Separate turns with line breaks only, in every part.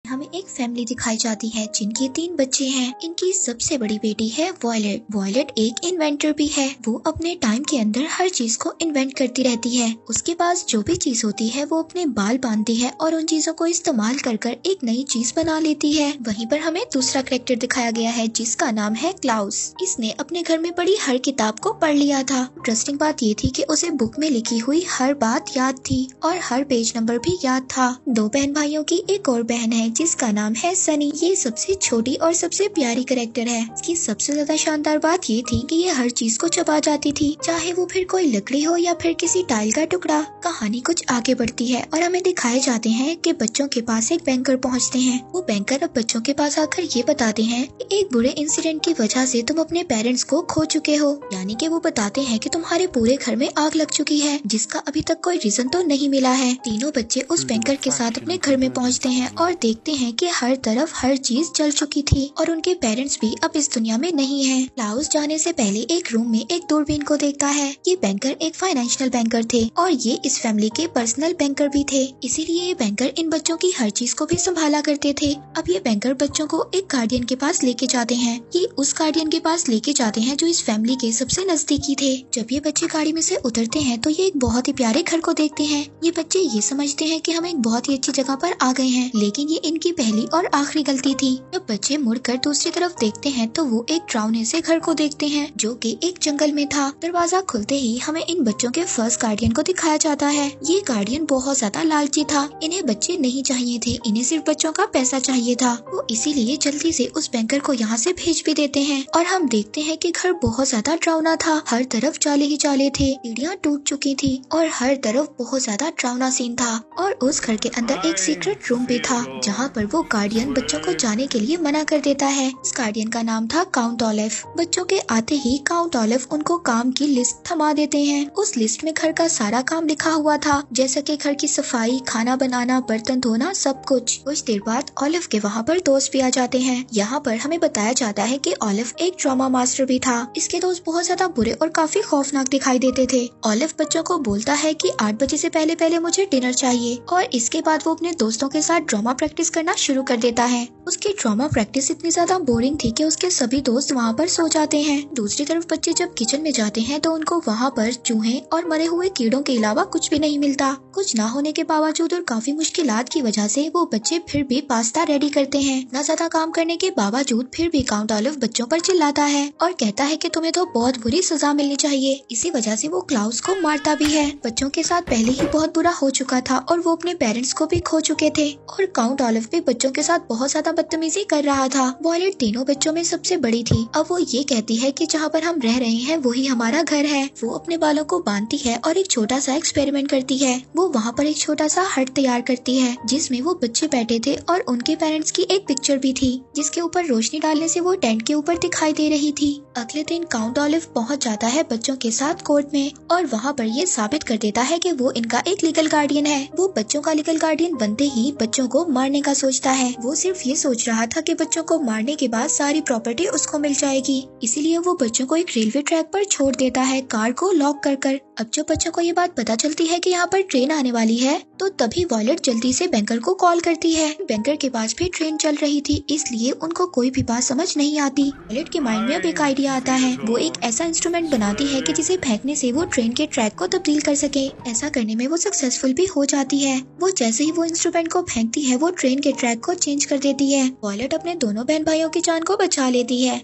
हमें एक फैमिली दिखाई जाती है जिनके 3 बच्चे हैं। इनकी सबसे बड़ी बेटी है वॉयलेट। वॉयलेट एक इन्वेंटर भी है। वो अपने टाइम के अंदर हर चीज को इन्वेंट करती रहती है। उसके पास जो भी चीज होती है वो अपने बाल बांधती है और उन चीजों को इस्तेमाल कर कर एक नई चीज बना लेती है। वहीं पर हमें दूसरा कैरेक्टर दिखाया गया है जिसका नाम है क्लाउस। इसने अपने घर में पड़ी हर किताब को पढ़ लिया था। इंटरेस्टिंग बात ये थी कि उसे बुक में लिखी हुई हर बात याद थी और हर पेज नंबर भी याद था। 2 बहन भाइयों की एक और बहन है जिसका नाम है सनी। ये सबसे छोटी और सबसे प्यारी कैरेक्टर है। इसकी सबसे ज्यादा शानदार बात ये थी कि ये हर चीज को चबा जाती थी, चाहे वो फिर कोई लकड़ी हो या फिर किसी टाइल का टुकड़ा। कहानी कुछ आगे बढ़ती है और हमें दिखाए जाते हैं कि बच्चों के पास एक बैंकर पहुंचते हैं। वो बैंकर अब बच्चों के पास आकर ये बताते हैं कि एक बुरे इंसिडेंट की वजह से तुम अपने पेरेंट्स को खो चुके हो। यानी कि वो बताते हैं कि तुम्हारे पूरे घर में आग लग चुकी है जिसका अभी तक कोई रीजन तो नहीं मिला है। तीनों बच्चे उस बैंकर के साथ अपने घर में पहुंचते हैं और देखते हैं कि हर तरफ हर चीज जल चुकी थी और उनके पेरेंट्स भी अब इस दुनिया में नहीं हैं। क्लाउस जाने से पहले एक रूम में एक दूरबीन को देखता है। ये बैंकर एक फाइनेंशियल बैंकर थे और ये इस फैमिली के पर्सनल बैंकर भी थे, इसीलिए ये बैंकर इन बच्चों की हर चीज को भी संभाला करते थे। अब ये बैंकर बच्चों को एक गार्डियन के पास लेके जाते हैं। ये उस गार्डियन के पास लेके जाते हैं जो इस फैमिली के सबसे नजदीकी थे। जब ये बच्चे गाड़ी में से उतरते हैं तो ये एक बहुत ही प्यारे घर को देखते हैं। ये बच्चे ये समझते हैं कि हम एक बहुत ही अच्छी जगह पर आ गए हैं, लेकिन ये इनकी पहली और आखिरी गलती थी। जब बच्चे मुड़कर दूसरी तरफ देखते हैं तो वो एक डरावने से घर को देखते हैं जो कि एक जंगल में था। दरवाजा खुलते ही हमें इन बच्चों के फर्स्ट गार्डियन को दिखाया जाता है। ये गार्डियन बहुत ज्यादा लालची था। इन्हें बच्चे नहीं चाहिए थे, इन्हें सिर्फ बच्चों का पैसा चाहिए था। वो इसीलिए जल्दी से उस बैंकर को यहाँ से भेज भी देते हैं और हम देखते हैं कि घर बहुत ज्यादा डरावना था। हर तरफ जाले ही जाले थे, सीढ़ियाँ टूट चुकी थी और हर तरफ बहुत ज्यादा डरावना सीन था। और उस घर के अंदर एक सीक्रेट रूम भी था जहाँ पर वो गार्डियन बच्चों को जाने के लिए मना कर देता है। इस गार्डियन का नाम था काउंट ऑलिव। बच्चों के आते ही काउंट ऑलिव उनको काम की लिस्ट थमा देते हैं। उस लिस्ट में घर का सारा काम लिखा हुआ था, जैसा कि घर की सफाई, खाना बनाना, बर्तन धोना, सब कुछ। कुछ देर बाद ऑलिव के वहाँ पर दोस्त भी आ जाते हैं। यहाँ पर हमें बताया जाता है कि ऑलिव एक ड्रामा मास्टर भी था। इसके दोस्त बहुत ज्यादा बुरे और काफी खौफनाक दिखाई देते थे। ऑलिव बच्चों को बोलता है कि 8 बजे से पहले पहले मुझे डिनर चाहिए और इसके बाद वो अपने दोस्तों के साथ ड्रामा प्रैक्टिस करना शुरू कर देता है। उसकी ड्रामा प्रैक्टिस इतनी ज्यादा बोरिंग थी कि उसके सभी दोस्त वहाँ पर सो जाते हैं। दूसरी तरफ बच्चे जब किचन में जाते हैं तो उनको वहाँ पर चूहे और मरे हुए कीड़ों के अलावा कुछ भी नहीं मिलता। कुछ ना होने के बावजूद और काफी मुश्किलात की वजह से वो बच्चे फिर भी पास्ता रेडी करते हैं। न ज्यादा काम करने के बावजूद फिर भी काउंट ऑलिव बच्चों पर चिल्लाता है और कहता है कि तुम्हें तो बहुत बुरी सजा मिलनी चाहिए। इसी वजह से वो क्लाउस को मारता भी है। बच्चों के साथ पहले ही बहुत बुरा हो चुका था और वो अपने पेरेंट्स को भी खो चुके थे और काउंट ऑलिव भी बच्चों के साथ बहुत ज्यादा बदतमीजी कर रहा था। वॉयलेट तीनों बच्चों में सबसे बड़ी थी। अब वो ये कहती है कि जहाँ पर हम रह रहे हैं वही हमारा घर है। वो अपने बालों को बांधती है और एक छोटा सा एक्सपेरिमेंट करती है। वो वहाँ पर एक छोटा सा हट तैयार करती है जिसमें वो बच्चे बैठे थे और उनके पेरेंट्स की एक पिक्चर भी थी जिसके ऊपर रोशनी डालने से वो टेंट के ऊपर दिखाई दे रही थी। अगले दिन काउंट ऑलिव पहुँच जाता है बच्चों के साथ कोर्ट में और वहाँ पर ये साबित कर देता है कि वो इनका एक लीगल गार्डियन है। वो बच्चों का लीगल गार्डियन बनते ही बच्चों को मारने का सोचता है। वो सिर्फ ये सोच रहा था कि बच्चों को मारने के बाद सारी प्रॉपर्टी उसको मिल जाएगी, इसीलिए वो बच्चों को एक रेलवे ट्रैक पर छोड़ देता है कार को लॉक कर। अब जब बच्चों को ये बात पता चलती है कि यहाँ पर ट्रेन आने वाली है तो तभी वॉयलेट जल्दी से बैंकर को कॉल करती है। बैंकर के पास भी ट्रेन चल रही थी, इसलिए उनको कोई भी बात समझ नहीं आती। वॉयलेट के माइंड में अब एक आइडिया आता है। वो एक ऐसा इंस्ट्रूमेंट बनाती है कि जिसे फेंकने से वो ट्रेन के ट्रैक को तब्दील कर सके। ऐसा करने में वो सक्सेसफुल भी हो जाती है। वो जैसे ही वो इंस्ट्रूमेंट को फेंकती है वो ट्रेन के ट्रैक को चेंज कर देती है। वॉयलेट अपने दोनों बहन भाइयों की जान को बचा लेती है।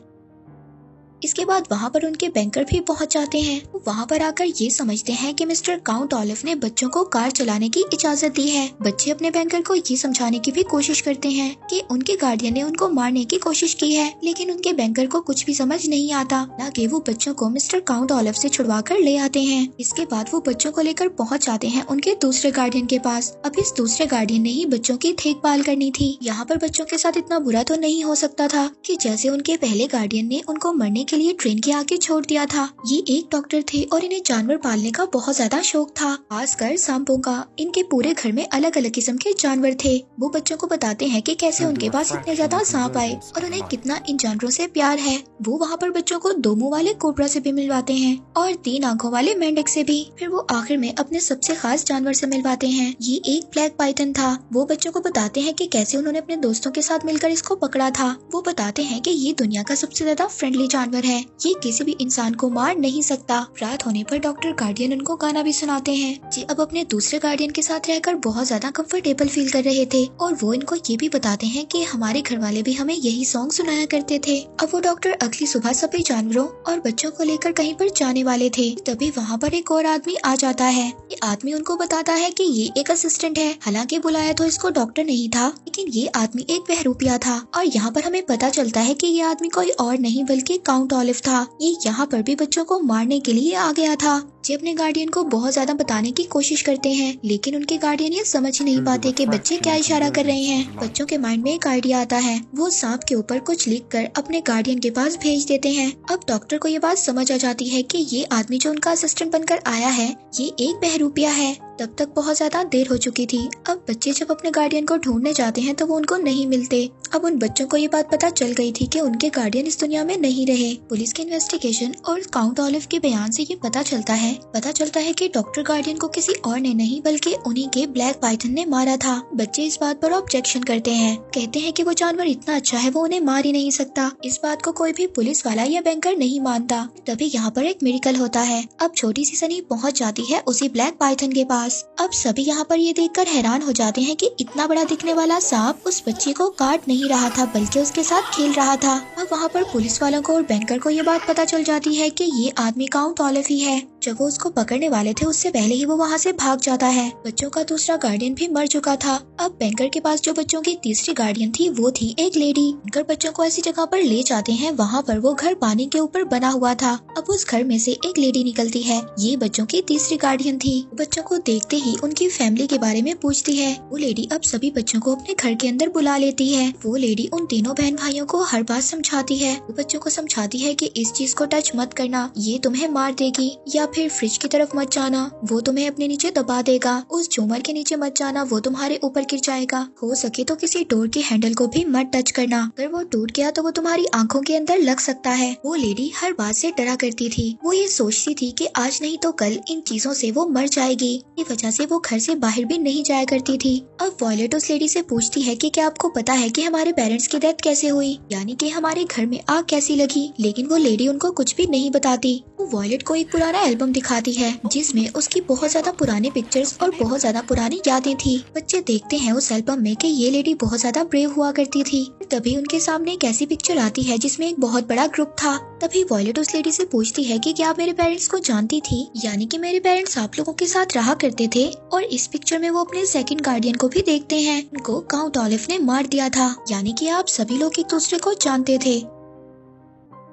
इसके बाद वहाँ पर उनके बैंकर भी पहुँच जाते हैं। वहाँ पर आकर ये समझते हैं कि मिस्टर काउंट ऑलिव ने बच्चों को कार चलाने की इजाजत दी है। बच्चे अपने बैंकर को ये समझाने की भी कोशिश करते हैं कि उनके गार्डियन ने उनको मारने की कोशिश की है, लेकिन उनके बैंकर को कुछ भी समझ नहीं आता। ना कि वो बच्चों को मिस्टर काउंट ऑलिव से छुड़वा कर ले आते हैं। इसके बाद वो बच्चों को लेकर पहुँच जाते हैं उनके दूसरे गार्डियन के पास। अब इस दूसरे गार्डियन ने ही बच्चों की देखभाल करनी थी। यहाँ पर बच्चों के साथ इतना बुरा तो नहीं हो सकता था कि जैसे उनके पहले गार्डियन ने उनको मरने के लिए ट्रेन के आगे छोड़ दिया था। ये एक डॉक्टर थे और इन्हें जानवर पालने का बहुत ज्यादा शौक था, खासकर सांपों का। इनके पूरे घर में अलग अलग किस्म के जानवर थे। वो बच्चों को बताते हैं कि कैसे उनके पास इतने ज्यादा सांप आए और उन्हें कितना इन जानवरों से प्यार है। वो वहाँ पर बच्चों को 2 मुंह वाले कोबरा से भी मिलवाते हैं और 3 आंखों वाले मेंढक से भी। फिर वो आखिर में अपने सबसे खास जानवर से मिलवाते हैं। ये एक ब्लैक पाइथन था। वो बच्चों को बताते हैं कि कैसे उन्होंने अपने दोस्तों के साथ मिलकर इसको पकड़ा था। वो बताते हैं कि ये दुनिया का सबसे ज्यादा फ्रेंडली जानवर है, ये किसी भी इंसान को मार नहीं सकता। रात होने पर डॉक्टर गार्डियन उनको गाना भी सुनाते हैं। ये अब अपने दूसरे गार्डियन के साथ रहकर बहुत ज्यादा कंफर्टेबल फील कर रहे थे और वो इनको ये भी बताते हैं कि हमारे घर वाले भी हमें यही सॉन्ग सुनाया करते थे। अब वो डॉक्टर अगली सुबह सभी जानवरों और बच्चों को लेकर कहीं पर जाने वाले थे, तभी वहाँ पर एक और आदमी आ जाता है। ये आदमी उनको बताता है कि ये एक असिस्टेंट है। हालांकि बुलाया तो इसको डॉक्टर नहीं था, लेकिन ये आदमी एक बहरूपिया था। और यहाँ पर हमें पता चलता है कि ये आदमी कोई और नहीं बल्कि काउंट ऑलिव था। ये यहाँ पर भी बच्चों को मारने के लिए आ गया था। ये अपने गार्डियन को बहुत ज्यादा बताने की कोशिश करते हैं, लेकिन उनके गार्डियन ये समझ ही नहीं पाते कि बच्चे क्या इशारा कर रहे हैं। बच्चों के माइंड में एक आइडिया आता है। वो सांप के ऊपर कुछ लिखकर अपने गार्डियन के पास भेज देते हैं। अब डॉक्टर को ये बात समझ आ जाती है कि ये आदमी जो उनका असिस्टेंट बनकर आया है, ये एक बहरूपिया है। तब तक बहुत ज्यादा देर हो चुकी थी। अब बच्चे जब अपने गार्डियन को ढूंढने जाते हैं तो वो उनको नहीं मिलते। अब उन बच्चों को ये बात पता चल गई थी कि उनके गार्डियन इस दुनिया में नहीं रहे। पुलिस के इन्वेस्टिगेशन और काउंट ऑलिव के बयान से ये पता चलता है कि डॉक्टर गार्डियन को किसी और ने नहीं बल्कि उन्हीं के ब्लैक पाइथन ने मारा था। बच्चे इस बात पर ऑब्जेक्शन करते हैं, कहते हैं कि वो जानवर इतना अच्छा है, वो उन्हें मार ही नहीं सकता। इस बात को कोई भी पुलिस वाला या बैंकर नहीं मानता। तभी यहाँ पर एक मिरेकल होता है। अब छोटी सी सनी पहुँच जाती है उसी ब्लैक पाइथन के पास। अब सभी यहाँ पर ये देखकर हैरान हो जाते हैं कि इतना बड़ा दिखने वाला सांप उस बच्चे को काट नहीं रहा था बल्कि उसके साथ खेल रहा था। अब वहाँ पर पुलिस वालों को और बैंकर को ये बात पता चल जाती है कि ये आदमी काउंट ऑलिव ही है। जब वो उसको पकड़ने वाले थे उससे पहले ही वो वहाँ से भाग जाता है। बच्चों का दूसरा गार्डियन भी मर चुका था। अब बैंकर के पास जो बच्चों की तीसरी गार्डियन थी वो थी एक लेडी। बैंकर बच्चों को ऐसी जगह पर ले जाते हैं, वहाँ पर वो घर पानी के ऊपर बना हुआ था। अब उस घर में से एक लेडी निकलती है, ये बच्चों की तीसरी गार्डियन थी। बच्चों को देखते ही उनकी फैमिली के बारे में पूछती है। वो लेडी अब सभी बच्चों को अपने घर के अंदर बुला लेती है। वो लेडी उन तीनों बहन भाइयों को हर बात समझाती है। वो बच्चों को समझाती है कि इस चीज को टच मत करना, ये तुम्हें मार देगी, या फिर फ्रिज की तरफ मत जाना, वो तुम्हें अपने नीचे दबा देगा। उस झूमर के नीचे मत जाना, वो तुम्हारे ऊपर गिर जाएगा। हो सके तो किसी डोर के हैंडल को भी मत टच करना, अगर वो टूट गया तो वो तुम्हारी आंखों के अंदर लग सकता है। वो लेडी हर बात से डरा करती थी। वो ये सोचती थी कि आज नहीं तो कल इन चीजों से वो मर जाएगी। इस वजह से वो घर से बाहर भी नहीं जाया करती थी। अब वॉयलेट उस लेडी से पूछती है कि क्या आपको पता है कि हमारे पेरेंट्स की डेथ कैसे हुई, यानी कि हमारे घर में आग कैसी लगी। लेकिन वो लेडी उनको कुछ भी नहीं बताती। वो वॉयलेट को एक पुराना एल्बम दिखाती है जिसमें उसकी बहुत ज्यादा पुरानी पिक्चर्स और बहुत ज्यादा पुरानी यादें थी। बच्चे देखते हैं उस एल्बम में कि ये लेडी बहुत ज्यादा ब्रेव हुआ करती थी। तभी उनके सामने एक ऐसी पिक्चर आती है जिसमें एक बहुत बड़ा ग्रुप था। तभी वॉयलेट उस लेडी से पूछती है कि क्या आप मेरे पेरेंट्स को जानती थी, यानी कि मेरे पेरेंट्स आप लोगों के साथ रहा करते थे। और इस पिक्चर में वो अपने सेकंड गार्डियन को भी देखते हैं, उनको काउंट ऑलिव ने मार दिया था, यानी कि आप सभी लोग एक दूसरे को जानते थे।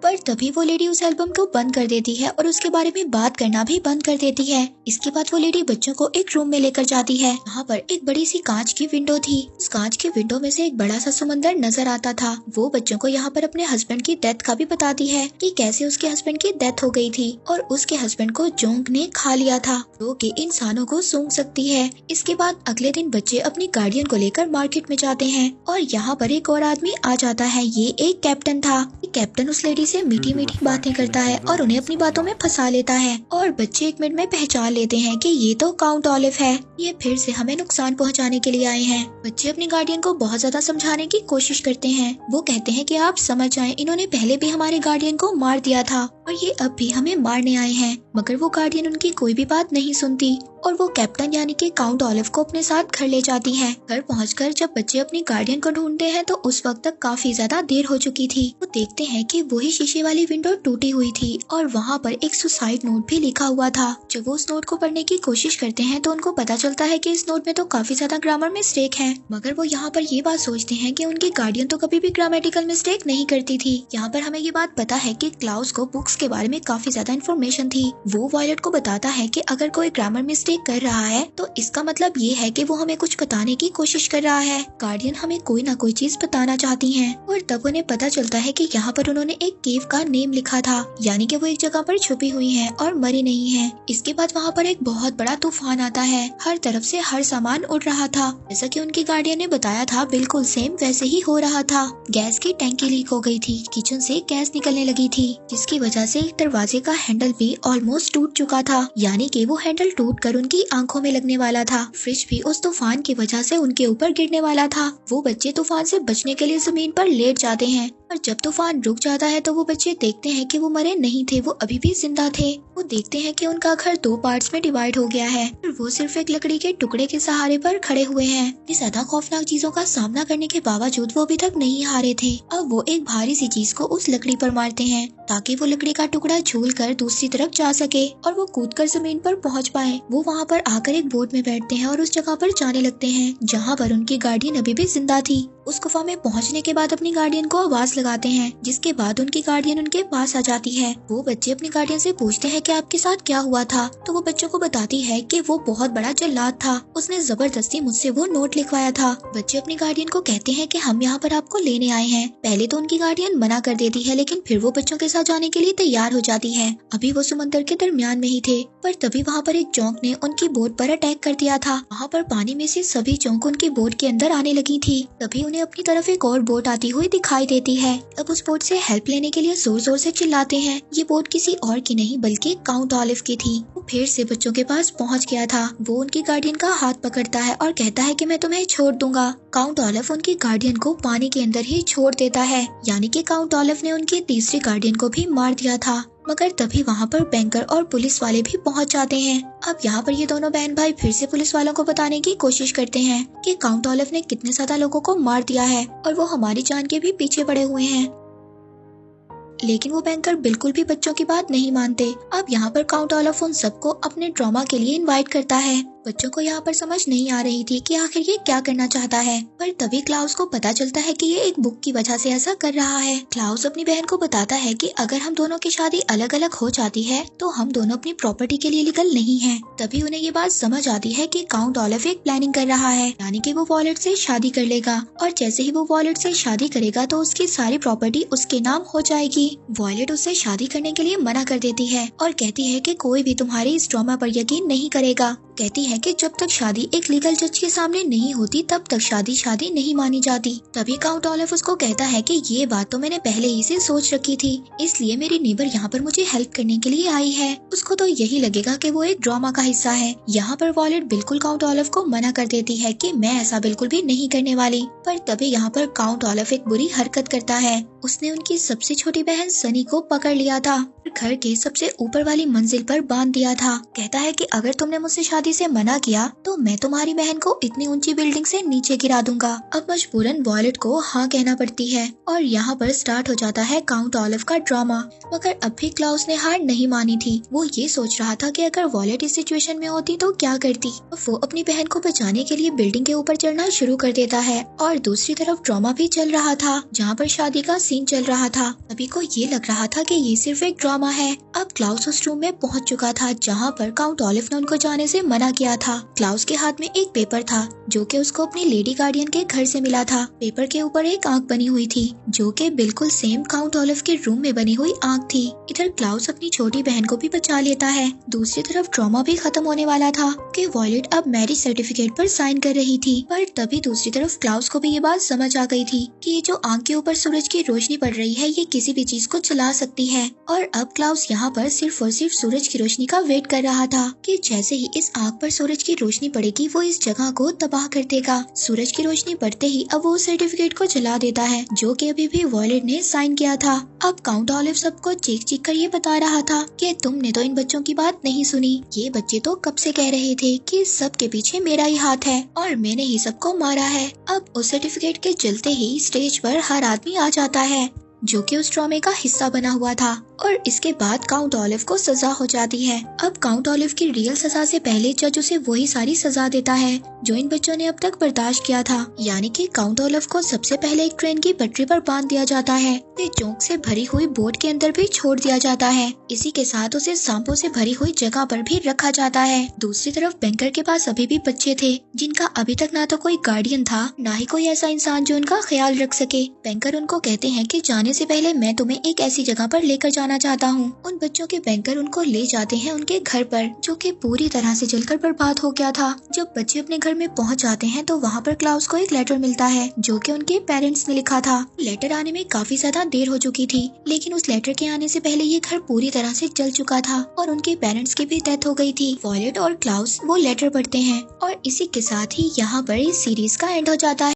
पर तभी वो लेडी उस एल्बम को बंद कर देती है और उसके बारे में बात करना भी बंद कर देती है। इसके बाद वो लेडी बच्चों को एक रूम में लेकर जाती है। वहाँ पर एक बड़ी सी कांच की विंडो थी। उस कांच की विंडो में से एक बड़ा सा समंदर नजर आता था। वो बच्चों को यहाँ पर अपने हस्बैंड की डेथ का भी बताती है कि कैसे उसके हस्बैंड की डेथ हो गई थी और उसके हस्बैंड को जोंक ने खा लिया था, जो कि इंसानों को सूंघ सकती है। इसके बाद अगले दिन बच्चे अपनी गार्डियन को लेकर मार्केट में जाते हैं और यहाँ पर एक और आदमी आ जाता है। ये एक कैप्टन था। कैप्टन उस लेडी से मीठी मीठी बातें करता है और उन्हें अपनी बातों में फंसा लेता है और बच्चे 1 मिनट में पहचान लेते हैं कि ये तो काउंट ऑलिव है, ये फिर से हमें नुकसान पहुंचाने के लिए आए हैं। बच्चे अपने गार्डियन को बहुत ज्यादा समझाने की कोशिश करते हैं। वो कहते हैं कि आप समझ जाएं, इन्होंने पहले भी हमारे गार्डियन को मार दिया था और ये अब भी हमें मारने आए हैं। मगर वो गार्डियन उनकी कोई भी बात नहीं सुनती और वो कैप्टन यानी कि काउंट ऑलिव को अपने साथ घर ले जाती है। घर पहुंचकर जब बच्चे अपनी गार्डियन को ढूंढते हैं तो उस वक्त तक काफी ज्यादा देर हो चुकी थी। वो देखते हैं कि वही शीशे वाली विंडो टूटी हुई थी और वहाँ पर एक सुसाइड नोट भी लिखा हुआ था। जब वो उस नोट को पढ़ने की कोशिश करते हैं तो उनको पता चलता है कि इस नोट में तो काफी ज्यादा ग्रामर मिस्टेक है। मगर वो यहाँ पर ये बात सोचते हैं कि उनकी गार्डियन तो कभी भी ग्रामेटिकल मिस्टेक नहीं करती थी। यहाँ पर हमें ये बात पता है कि क्लाउस को बुक्स के बारे में काफी ज्यादा इन्फॉर्मेशन थी। वो वॉयलेट को बताता है कि अगर कोई ग्रामर मिस्टेक कर रहा है तो इसका मतलब ये है कि वो हमें कुछ बताने की कोशिश कर रहा है। गार्डियन हमें कोई ना कोई चीज बताना चाहती हैं और तब उन्हें पता चलता है कि यहाँ पर उन्होंने एक केव का नेम लिखा था, यानी कि वो एक जगह पर छुपी हुई हैं और मरी नहीं है। इसके बाद वहाँ पर एक बहुत बड़ा तूफान आता है, हर तरफ से हर सामान उड़ रहा था। जैसा कि उनकी गार्डियन ने बताया था बिल्कुल सेम वैसे ही हो रहा था। गैस की टैंकी लीक हो गई थी, किचन से गैस निकलने लगी थी, जिसकी वजह से एक दरवाजे का हैंडल भी ऑलमोस्ट टूट चुका था, यानी कि वो हैंडल टूटकर उनकी आंखों में लगने वाला था। फ्रिज भी उस तूफान की वजह से उनके ऊपर गिरने वाला था। वो बच्चे तूफान से बचने के लिए जमीन पर लेट जाते हैं और जब तूफान रुक जाता है तो वो बच्चे देखते हैं कि वो मरे नहीं थे, वो अभी भी जिंदा थे। वो देखते हैं कि उनका घर 2 पार्ट्स में डिवाइड हो गया है और वो सिर्फ एक लकड़ी के टुकड़े के सहारे पर खड़े हुए हैं। इतनी ज्यादा खौफनाक चीजों का सामना करने के बावजूद वो अभी तक नहीं हारे थे। अब वो एक भारी सी चीज को उस लकड़ी पर मारते हैं ताकि वो लकड़ी का टुकड़ा झूल कर दूसरी तरफ जा सके और वो कूदकर जमीन पर पहुंच पाए। वो वहाँ पर आकर एक बोट में बैठते हैं और उस जगह पर जाने लगते हैं जहाँ पर उनकी गार्डियन अभी भी जिंदा थी। उस गुफा में पहुंचने के बाद अपनी गार्डियन को आवाज लगाते हैं, जिसके बाद उनकी गार्डियन उनके पास आ जाती है। वो बच्चे अपनी गार्डियन से पूछते हैं कि आपके साथ क्या हुआ था, तो वो बच्चों को बताती है कि वो बहुत बड़ा जल्लाद था, उसने जबरदस्ती मुझसे वो नोट लिखवाया था। बच्चे अपनी गार्डियन को कहते हैं कि हम यहाँ पर आपको लेने आए हैं। पहले तो उनकी गार्डियन मना कर देती है, लेकिन फिर वो बच्चों के साथ जाने के लिए तैयार हो जाती है। अभी वो समंदर के दरमियान में ही थे, पर तभी वहाँ पर एक जोंक ने उनकी बोट पर अटैक कर दिया था। वहाँ पर पानी में से सभी जोंक उनकी बोट के अंदर आने लगी थी। तभी उन्हें अपनी तरफ एक और बोट आती हुई दिखाई देती है। अब उस बोट से हेल्प लेने के लिए जोर जोर से चिल्लाते हैं। ये बोट किसी और की नहीं बल्कि काउंट ऑलिव की थी। वो फिर से बच्चों के पास पहुंच गया था। वो उनकी गार्डियन का हाथ पकड़ता है और कहता है कि मैं तुम्हें छोड़ दूंगा। काउंट ऑलिव उनकी गार्डियन को पानी के अंदर ही छोड़ देता है, यानी कि काउंट ऑलिव ने उनकी तीसरी गार्डियन को भी मार दिया था। मगर तभी वहाँ पर बैंकर और पुलिस वाले भी पहुँच जाते हैं। अब यहाँ पर ये दोनों बहन भाई फिर से पुलिस वालों को बताने की कोशिश करते हैं कि काउंट ऑलिव ने कितने ज्यादा लोगों को मार दिया है और वो हमारी जान के भी पीछे पड़े हुए हैं। लेकिन वो बैंकर बिल्कुल भी बच्चों की बात नहीं मानते। अब यहाँ पर काउंट ऑलिव उन सबको अपने ड्रामा के लिए इनवाइट करता है। बच्चों को यहाँ पर समझ नहीं आ रही थी कि आखिर ये क्या करना चाहता है, पर तभी क्लाउस को पता चलता है कि ये एक बुक की वजह से ऐसा कर रहा है। क्लाउस अपनी बहन को बताता है कि अगर हम दोनों की शादी अलग अलग हो जाती है तो हम दोनों अपनी प्रॉपर्टी के लिए लीगल नहीं हैं। तभी उन्हें ये बात समझ आती है कि काउंट ऑलिव एक प्लानिंग कर रहा है, यानी कि वो वॉयलेट से शादी कर लेगा और जैसे ही वो वॉयलेट से शादी करेगा तो उसकी सारी प्रॉपर्टी उसके नाम हो जाएगी। वॉयलेट उससे शादी करने के लिए मना कर देती है और कहती है कि कोई भी तुम्हारे इस ड्रामा पर यकीन नहीं करेगा। कहती है कि जब तक शादी एक लीगल जज के सामने नहीं होती तब तक शादी नहीं मानी जाती। तभी काउंट ऑलिव उसको कहता है कि ये बात तो मैंने पहले ही से सोच रखी थी, इसलिए मेरी नेबर यहाँ पर मुझे हेल्प करने के लिए आई है। उसको तो यही लगेगा कि वो एक ड्रामा का हिस्सा है। यहाँ पर वॉयलेट बिल्कुल काउंट ऑलिव को मना कर देती है कि मैं ऐसा बिल्कुल भी नहीं करने वाली। पर तभी यहाँ पर काउंट ऑलिव एक बुरी हरकत करता है। उसने उनकी सबसे छोटी बहन सनी को पकड़ लिया था, घर के सबसे ऊपर वाली मंजिल पर बांध दिया था। कहता है कि अगर तुमने मुझसे शादी से मना किया तो मैं तुम्हारी बहन को इतनी ऊंची बिल्डिंग से नीचे गिरा दूंगा। अब मजबूरन वॉयलेट को हाँ कहना पड़ती है और यहाँ पर स्टार्ट हो जाता है काउंट ऑलिव का ड्रामा। मगर अब भी क्लाउस ने हार नहीं मानी थी। वो ये सोच रहा था कि अगर वॉयलेट इस सिचुएशन में होती तो क्या करती। वो अपनी बहन को बचाने के लिए बिल्डिंग के ऊपर चढ़ना शुरू कर देता है और दूसरी तरफ ड्रामा भी चल रहा था जहाँ पर शादी का सीन चल रहा था। सभी को ये लग रहा था कि ये सिर्फ एक ड्रामा है। अब क्लाउस उस रूम में पहुंच चुका था जहां पर काउंट ऑलिव ने उनको जाने से मना किया था। क्लाउस के हाथ में एक पेपर था जो कि उसको अपनी लेडी गार्डियन के घर से मिला था। पेपर के ऊपर एक आंख बनी हुई थी जो कि बिल्कुल सेम काउंट ऑलिव के रूम में बनी हुई आंख थी। इधर क्लाउस अपनी छोटी बहन को भी बचा लेता है। दूसरी तरफ ड्रामा भी खत्म होने वाला था कि वॉयलेट अब मैरिज सर्टिफिकेट पर साइन कर रही थी। पर तभी दूसरी तरफ क्लाउस को भी ये बात समझ आ गई थी कि ये जो आंख के ऊपर सूरज की रोशनी पड़ रही है ये किसी भी चीज को जला सकती है। और अब क्लाउस यहाँ पर सिर्फ और सिर्फ सूरज की रोशनी का वेट कर रहा था कि जैसे ही इस आग पर सूरज की रोशनी पड़ेगी वो इस जगह को तबाह कर देगा। सूरज की रोशनी पड़ते ही अब वो सर्टिफिकेट को जला देता है जो कि अभी भी वॉयलेट ने साइन किया था। अब काउंट ऑलिव सबको चीख चीख कर ये बता रहा था कि तुमने तो इन बच्चों की बात नहीं सुनी। ये बच्चे तो कब से कह रहे थे कि सबके पीछे मेरा ही हाथ है और मैंने ही सबको मारा है। अब उस सर्टिफिकेट के जलते ही स्टेज पर हर आदमी आ जाता है जो कि उस ट्रॉमे का हिस्सा बना हुआ था। और इसके बाद काउंट ऑलिव को सजा हो जाती है। अब काउंट ऑलिव की रियल सजा से पहले जज उसे वही सारी सजा देता है जो इन बच्चों ने अब तक बर्दाश्त किया था, यानी कि काउंट ऑलिव को सबसे पहले एक ट्रेन की पटरी पर बांध दिया जाता है, फिर चौक से भरी हुई बोट के अंदर भी छोड़ दिया जाता है। इसी के साथ उसे सांपों से भरी हुई जगह पर भी रखा जाता है। दूसरी तरफ बैंकर के पास अभी भी बच्चे थे जिनका अभी तक ना तो कोई गार्डियन था, ना ही कोई ऐसा इंसान जो उनका ख्याल रख सके। बैंकर उनको कहते हैं कि जाने से पहले मैं तुम्हें एक ऐसी जगह पर लेकर जाना चाहता हूँ। उन बच्चों के बैंकर उनको ले जाते हैं उनके घर पर, जो कि पूरी तरह से जलकर बर्बाद हो गया था। जब बच्चे अपने घर में पहुँच जाते हैं तो वहाँ पर क्लाउस को एक लेटर मिलता है जो कि उनके पेरेंट्स ने लिखा था। लेटर आने में काफी ज्यादा देर हो चुकी थी, लेकिन उस लेटर के आने से पहले ये घर पूरी तरह से जल चुका था और उनके पेरेंट्स की भी डेथ हो गई थी। वॉयलेट और क्लाउस वो लेटर पढ़ते हैं और इसी के साथ ही यहाँ पर इस सीरीज का एंड हो जाता है।